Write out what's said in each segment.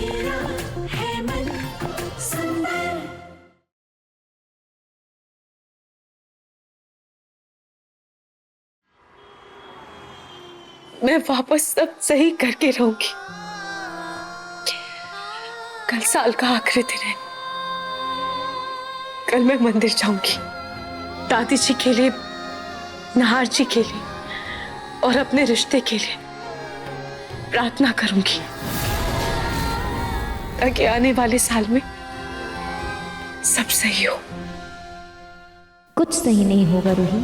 मेरा है मन सुंदर। मैं वापस सब सही करके रहूंगी। कल साल का आखिरी दिन है। कल मैं मंदिर जाऊंगी, दादी जी के लिए, नाहर जी के लिए और अपने रिश्ते के लिए प्रार्थना करूंगी, ताकि आने वाले साल में सब सही हो। कुछ सही नहीं होगा रूही,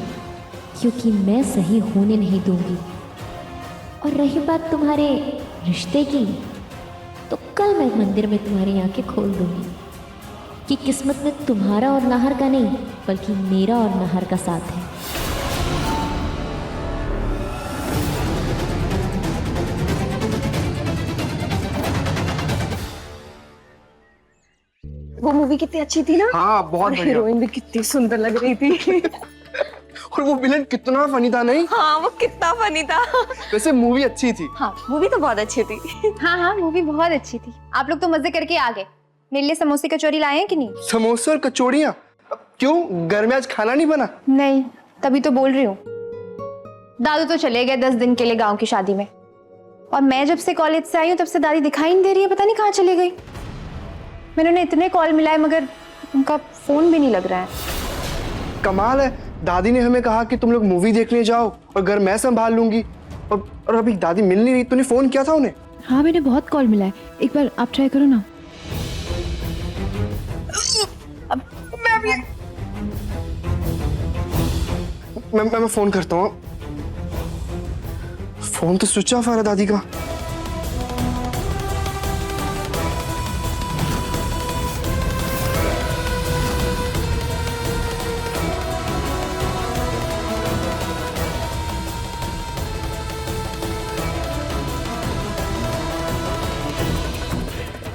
क्योंकि मैं सही होने नहीं दूंगी। और रही बात तुम्हारे रिश्ते की, तो कल मैं मंदिर में तुम्हारी आंखें खोल दूंगी कि किस्मत में तुम्हारा और नाहर का नहीं, बल्कि मेरा और नाहर का साथ है। वो मूवी कितनी अच्छी थी ना? हाँ बहुत बढ़िया। हीरोइन भी कितनी सुंदर लग रही थी। और वो विलन कितना फनी था नहीं? हाँ, वो कितना फनी था। वैसे मूवी अच्छी थी। हाँ, मूवी तो बहुत अच्छी थी। हाँ हाँ, मूवी बहुत अच्छी थी। आप लोग तो मजे करके आ गए। मेरे लिए समोसे कचौरी लाए हैं कि नहीं? समोसे और कचौड़ियाँ? क्यों, घर में आज खाना नहीं बना? नहीं, तभी तो बोल रही हूँ। दादू तो चले गए 10 दिन के लिए गांव की शादी में, और मैं जब से कॉलेज से आई हूँ तब से दादी दिखाई नहीं दे रही है। पता नहीं कहाँ चली गई। मैंने उन्हें इतने कॉल मिलाए, मगर उनका फोन भी नहीं लग रहा है। कमाल है, दादी ने हमें कहा कि तुम लोग मूवी देखने जाओ और घर मैं संभाल लूंगी, और अभी दादी मिल नहीं रही। तूने फोन किया था उन्हें? हाँ, मैंने बहुत कॉल मिला है। एक बार आप ट्राई करो ना। मैं फोन करता हूँ। फोन तो स्विच ऑफ आ रहा दादी का।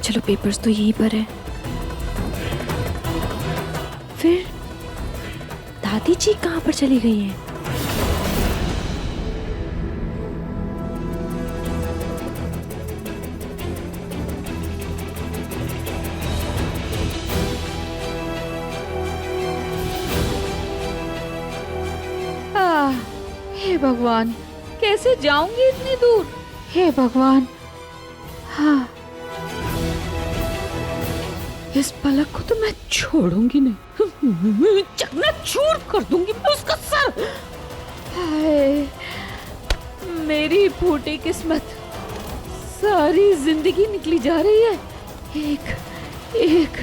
चलो, पेपर्स तो यहीं पर है। फिर दादी जी कहाँ पर चली गई हैं? हे भगवान, कैसे जाऊंगी इतनी दूर? हे भगवान। हाँ, इस पलक को तो मैं छोड़ूंगी नहीं। चकनाचूर कर दूंगी मैं उसका सर। हाय, मेरी फूटी किस्मत। सारी जिंदगी निकली जा रही है, एक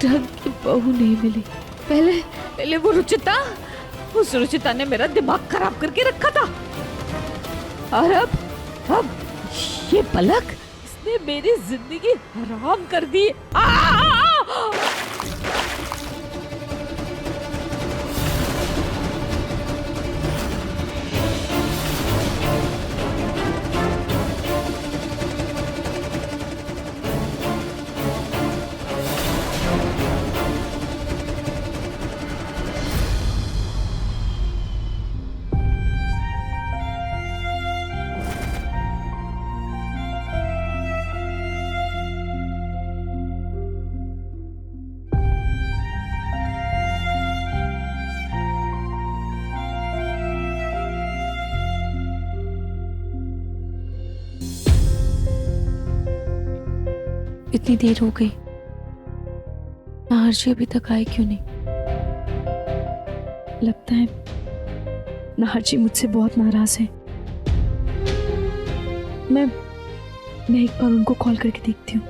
ढंग की बहू नहीं मिली। पहले वो रुचिता, उस रुचिता ने मेरा दिमाग खराब करके रखा था, और अब ये पलक, इसने मेरी जिंदगी हराम कर दी। इतनी देर हो गई, नाहर जी अभी तक आए क्यों नहीं? लगता है नाहर जी मुझसे बहुत नाराज हैं। मैं एक बार उनको कॉल करके देखती हूँ।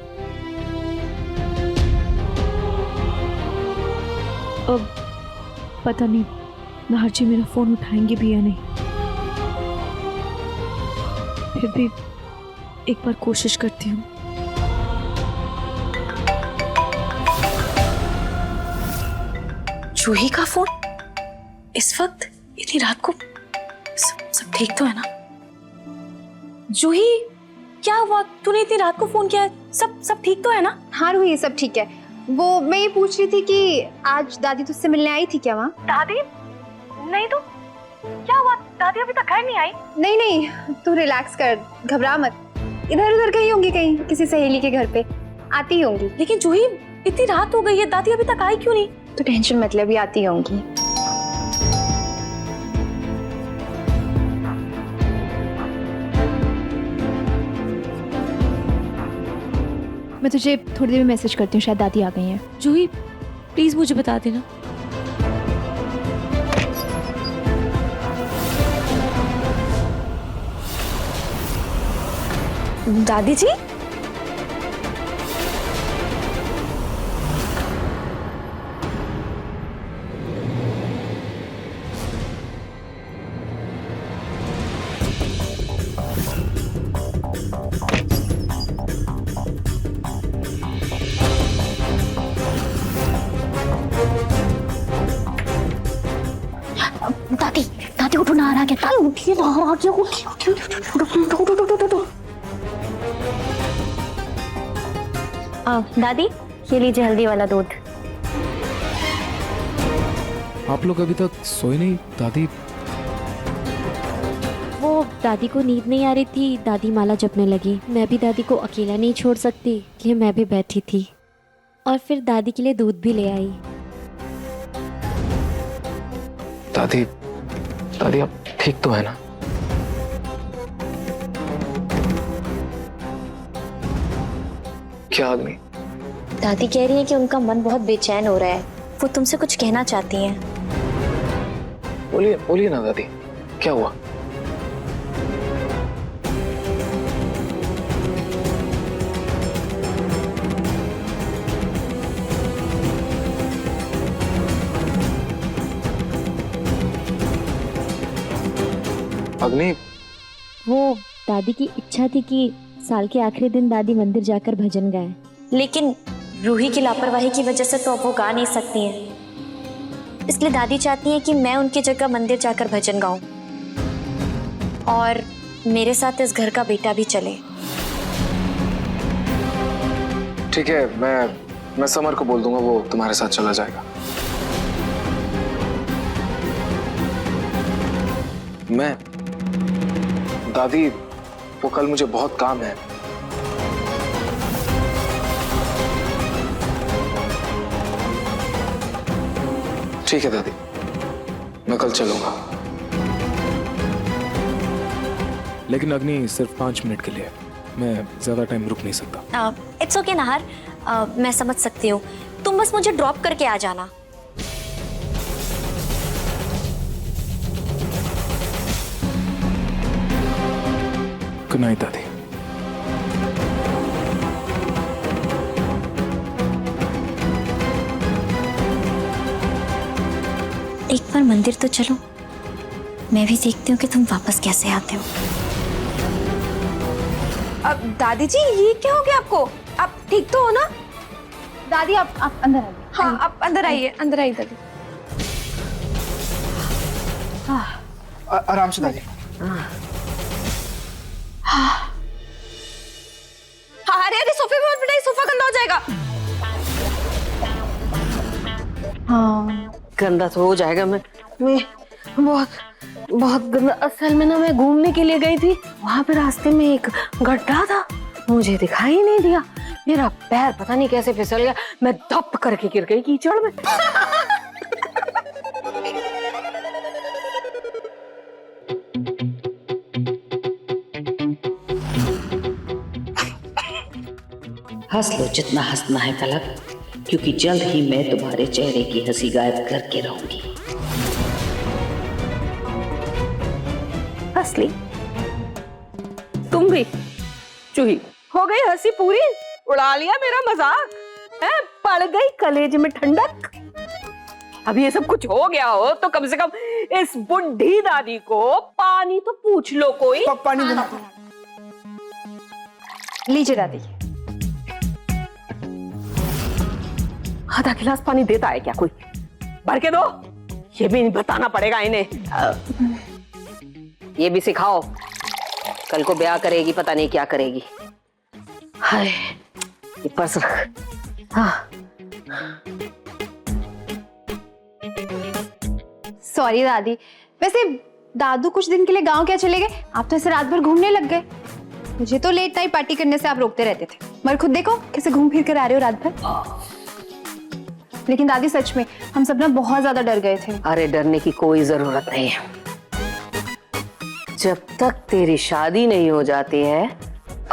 अब पता नहीं नाहर जी मेरा फोन उठाएंगे भी या नहीं। फिर भी एक बार कोशिश करती हूँ। जूही का फोन इस वक्त, इतनी रात को? सब ठीक तो है ना? जूही, क्या हुआ? तूने इतनी रात को फोन किया है? सब ठीक तो है ना? हाँ रूही, सब ठीक है। वो मैं ये पूछ रही थी कि आज दादी तुझसे मिलने आई थी क्या वहाँ? दादी? नहीं तो क्या हुआ? दादी अभी तक घर नहीं आई? नहीं, तू रिलैक्स कर, घबरा मत। इधर उधर कहीं होंगी, कहीं किसी सहेली के घर पे आती होंगी। लेकिन जूही इतनी रात हो गई है, दादी अभी तक आई क्यों नहीं? तो टेंशन मतलब ही आती होंगी। मैं तुझे थोड़ी देर में मैसेज करती हूँ, शायद दादी आ गई हैं। जूही प्लीज मुझे बता देना। दादी जी, दादी दादी उठो ना, आ रहा क्या? उठिए ना, आ गया, उठिए उठो। दादी ये लीजिए हल्दी वाला दूध। आप लोग अभी तक सोए नहीं दादी? वो दादी को नींद नहीं आ रही थी, दादी माला जपने लगी। मैं भी दादी को अकेला नहीं छोड़ सकती, इसलिए मैं भी बैठी थी और फिर दादी के लिए दूध भी ले आई। दादी दादी आप ठीक तो है ना? क्या आदमी? दादी कह रही है कि उनका मन बहुत बेचैन हो रहा है, वो तुमसे कुछ कहना चाहती हैं। बोलिए बोलिए ना दादी, क्या हुआ? अग्नि, वो दादी की इच्छा थी कि साल के आखिरी दिन दादी मंदिर जाकर भजन गाएं। लेकिन रूही की लापरवाही की वजह से तो अब वो गा नहीं सकती हैं, इसलिए दादी चाहती हैं कि मैं उनकी जगह मंदिर जाकर भजन गाऊं और मेरे साथ इस घर का बेटा भी चले। ठीक है, मैं समर को बोल दूंगा, वो तुम्हारे साथ चला जाएगा। मैं दादी, वो कल मुझे बहुत काम है। ठीक है दादी, मैं कल चलूंगा, लेकिन अग्नि सिर्फ 5 मिनट के लिए, मैं ज्यादा टाइम रुक नहीं सकता। इट्स ओके नाहर, मैं समझ सकती हूँ, तुम बस मुझे ड्रॉप करके आ जाना। गुड नाइट दादी। एक बार मंदिर तो चलो, मैं भी देखती हूँ कि तुम वापस कैसे आते हो। अब दादी जी ये क्या हो गया आपको? आप ठीक तो हो ना? दादी आप अंदर आइए। हाँ आप अंदर आइए, अंदर आइए दादी। आराम से दादी। हाँ अरे अरे सोफे पे मत बिठाइए, सोफा गंदा हो जाएगा। हाँ गंदा तो हो जाएगा। मैं बहुत बहुत गंदा। असल में ना मैं घूमने के लिए गई थी, वहां पे रास्ते में एक गड्ढा था, मुझे दिखाई नहीं दिया, मेरा पैर पता नहीं कैसे फिसल गया, मैं धप करके गिर गई कीचड़ में। हंस लो जितना हंसना है पलक, क्योंकि जल्द ही मैं तुम्हारे चेहरे की हंसी गायब करके रहूंगी। हंस ली तुम भी? चूही हो गई हंसी पूरी, उड़ा लिया मेरा मजाक है, पड़ गई कलेजे में ठंडक। अब ये सब कुछ हो गया हो तो कम से कम इस बुढ़ी दादी को पानी तो पूछ लो कोई। पानी देना। लीजिए दादी। आधा गिलास पानी देता है क्या कोई? भर के दो, ये भी बताना पड़ेगा इन्हें। ये भी सिखाओ, कल को ब्याह करेगी पता नहीं क्या करेगी। हाय ये पर्स रख। हाँ सॉरी दादी, वैसे दादू कुछ दिन के लिए गांव क्या चले गए? आप तो ऐसे रात भर घूमने लग गए। मुझे तो लेट नाइट पार्टी करने से आप रोकते रहते थे, मगर खुद देखो कैसे घूम फिर कर आ रहे हो रात भर। लेकिन दादी सच में हम सब ना बहुत ज्यादा डर गए थे। अरे डरने की कोई जरूरत नहीं है। जब तक तेरी शादी नहीं हो जाती है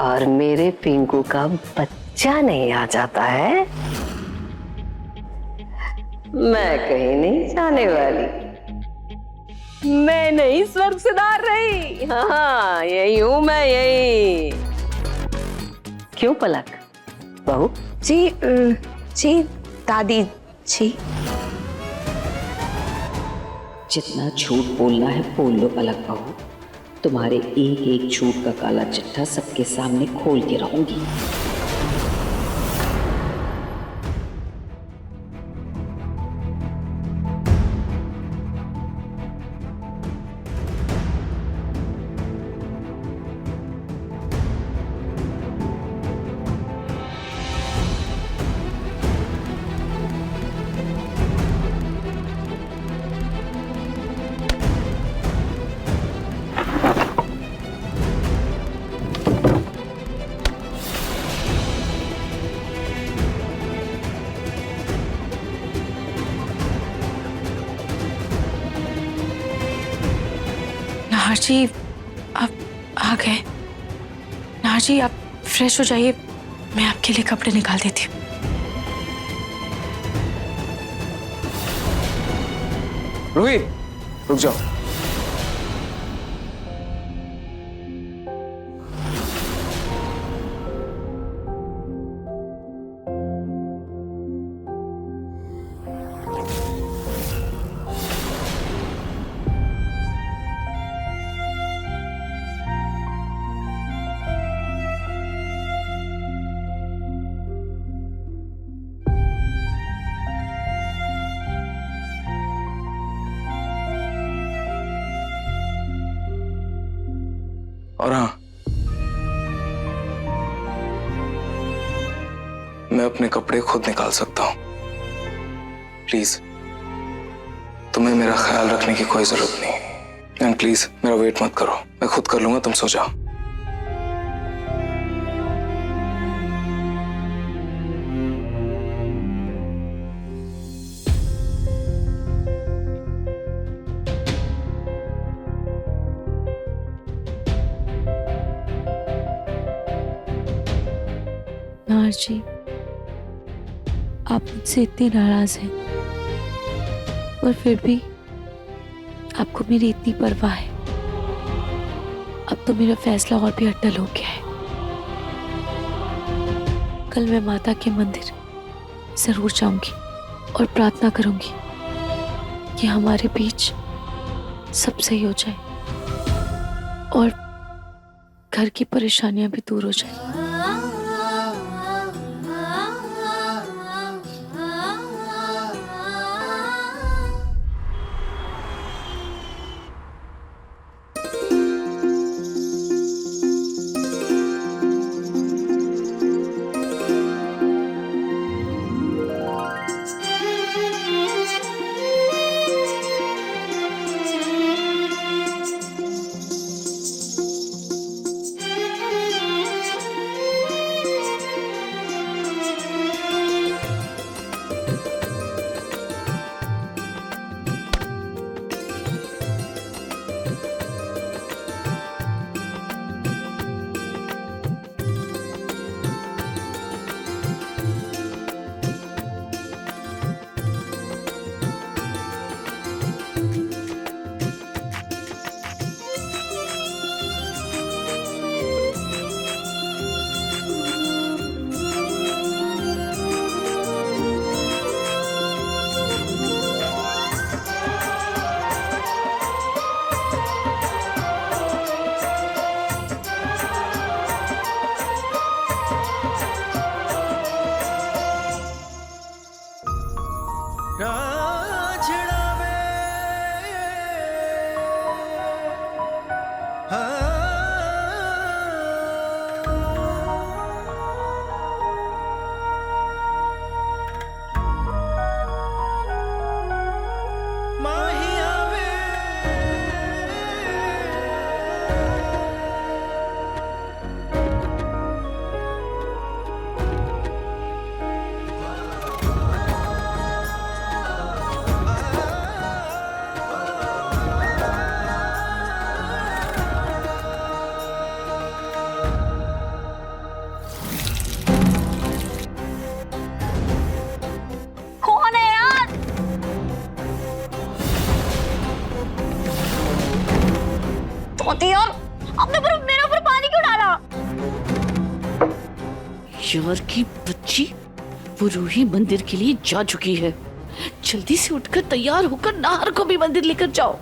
और मेरे पिंकू का बच्चा नहीं आ जाता है, मैं कहीं नहीं जाने वाली। मैं नहीं स्वर्ग सिधार रही। हाँ यही हूं मैं, यही। क्यों पलक बहू? जी दादी जी। जितना झूठ बोलना है बोल लो पलक बहू। तुम्हारे एक एक झूठ का काला चिट्ठा सबके सामने खोल के रहूंगी। नाहर जी आप आ गए। नाहर जी आप फ्रेश हो जाइए, मैं आपके लिए कपड़े निकाल देती हूँ। रूही रुक जाओ। और हाँ, मैं अपने कपड़े खुद निकाल सकता हूं। प्लीज तुम्हें मेरा ख्याल रखने की कोई जरूरत नहीं। एंड प्लीज मेरा वेट मत करो, मैं खुद कर लूंगा, तुम सो जाओ। नाहर जी आप मुझसे इतनी नाराज हैं और फिर भी आपको मेरी इतनी परवाह है। अब तो मेरा फैसला और भी अटल हो गया है। कल मैं माता के मंदिर जरूर जाऊंगी और प्रार्थना करूंगी कि हमारे बीच सब सही हो जाए और घर की परेशानियां भी दूर हो जाए। दादी यार, आपने मेरे ऊपर पानी क्यों डाला? यार की बच्ची, वो रूही मंदिर के लिए जा चुकी है। जल्दी से उठकर तैयार होकर नाहर को भी मंदिर लेकर जाओ।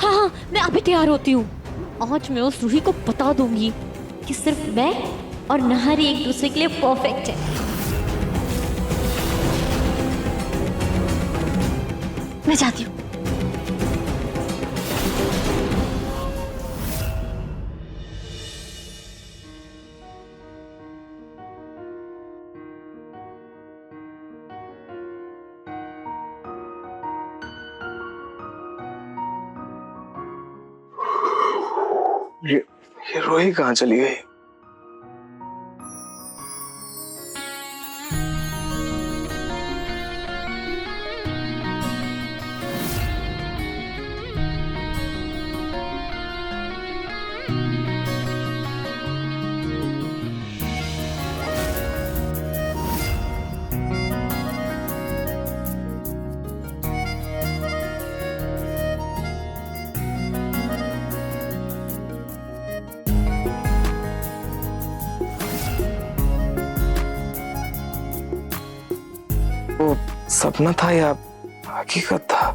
हाँ हाँ, मैं अभी तैयार होती हूँ। आज मैं उस रूही को बता दूंगी कि सिर्फ मैं और नाहर एक दूसरे के लिए परफेक्ट है। मैं जाती हूँ। ये रोही कहाँ चली गई? वो सपना था या हकीकत था?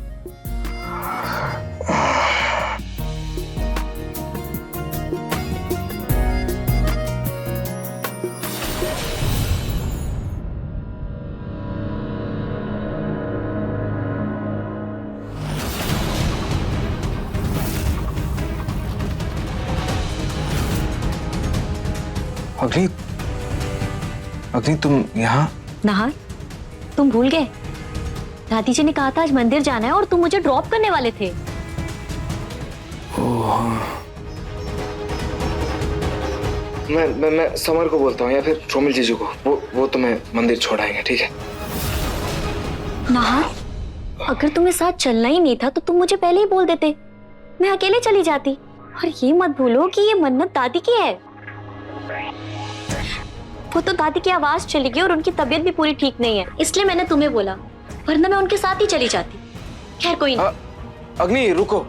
अग्नि, अग्नि तुम यहाँ? नाहर, तुम भूल गए? दादी जी ने कहा था आज मंदिर जाना है और तुम मुझे ड्रॉप करने वाले थे। मैं समर को बोलता हूँ या फिर रोमिल जीजू को, वो तुम्हें मंदिर छोड़ाएंगे, ठीक है? नाहर, अगर तुम्हें साथ चलना ही नहीं था तो तुम मुझे पहले ही बोल देते, मैं अकेले चली जाती। और ये मत भूलो कि ये मन्नत दादी की है। वो तो दादी की आवाज चली गई और उनकी तबीयत भी पूरी ठीक नहीं है, इसलिए मैंने तुम्हें बोला, वरना मैं उनके साथ ही चली जाती। खैर कोई नहीं। अग्नि रुको,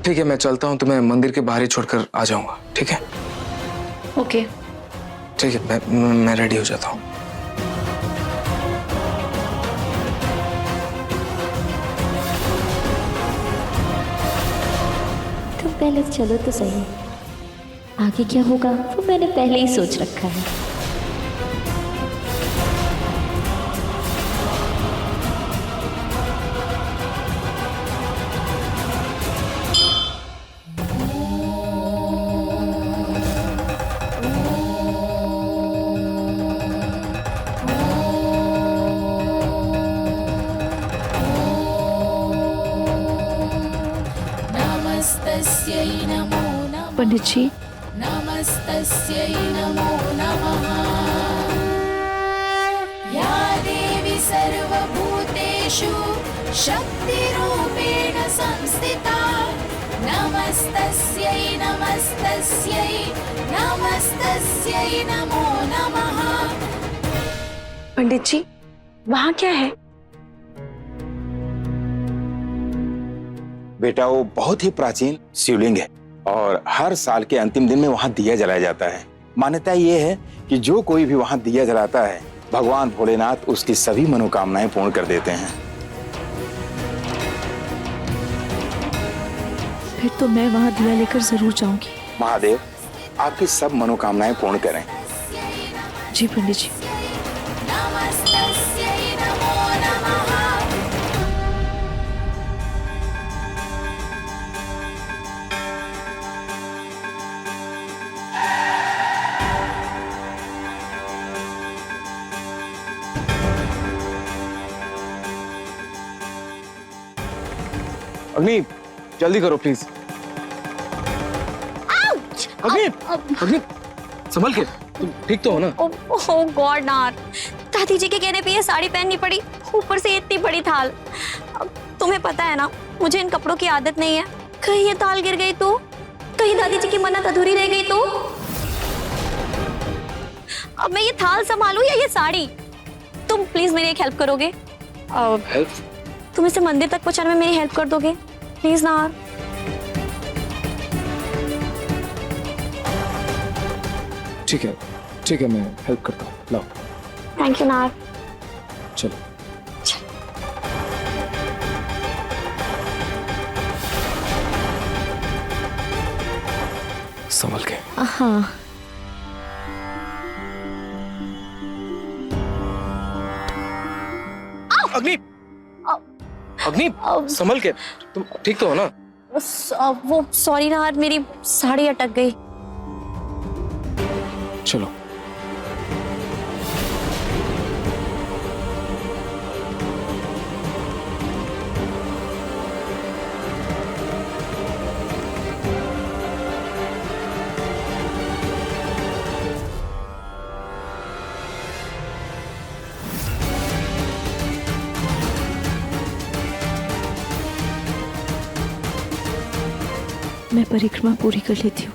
ठीक है मैं चलता हूँ, तुम्हें मंदिर के बाहर ही छोड़कर आ जाऊंगा, ठीक है? ओके। ठीक है, मैं रेडी हो जाता हूँ। तुम पहले चलो तो सही, आगे क्या होगा वो मैंने पहले ही सोच रखा है। नमस्तस्यै नमो नमः। पंडित जी, नमस्तस्यै नमो नमः। या देवी सर्वभूतेषु शक्तिरूपेण संस्थिता, नमस्तस्यै नमस्तस्यै नमस्तस्यै नमो नमः। पंडित जी, वहाँ क्या है? बेटा वो बहुत ही प्राचीन शिवलिंग है और हर साल के अंतिम दिन में वहां दिया जलाया जाता है। मान्यता ये है कि जो कोई भी वहां दिया जलाता है भगवान भोलेनाथ उसकी सभी मनोकामनाएं पूर्ण कर देते हैं। फिर तो मैं वहाँ दिया लेकर जरूर जाऊंगी। महादेव आपकी सब मनोकामनाएं पूर्ण करें। जी पंडित जी। नमस्तस्यै नमो नमः। अग्नि जल्दी करो प्लीज। अग्नि, अग्नि संभल के, तुम ठीक तो हो ना? ओह गॉड नार, दादी जी के कहने पे ये साड़ी पहननी पड़ी, ऊपर से इतनी बड़ी थाल। अब तुम्हें पता है ना मुझे इन कपड़ों की आदत नहीं है, कहीं ये थाल गिर गई तो, कहीं दादी जी की मन्नत अधूरी रह गई तो। अब मैं ये थाल संभालूं या ये साड़ी? तुम प्लीज मेरी एक हेल्प करोगे? हेल्प? तुम इसे मंदिर तक पहुंचाने में मेरी हेल्प कर दोगे प्लीज नार? ठीक है मैं हेल्प करता हूँ, लाओ। थैंक यू नार। चलो। संभल के। हाँ। अग्नि, अग्नि, संभल के। तुम ठीक तो हो ना? वो सॉरी नार, मेरी साड़ी अटक गई। चलो। मैं परिक्रमा पूरी कर लेती हूँ।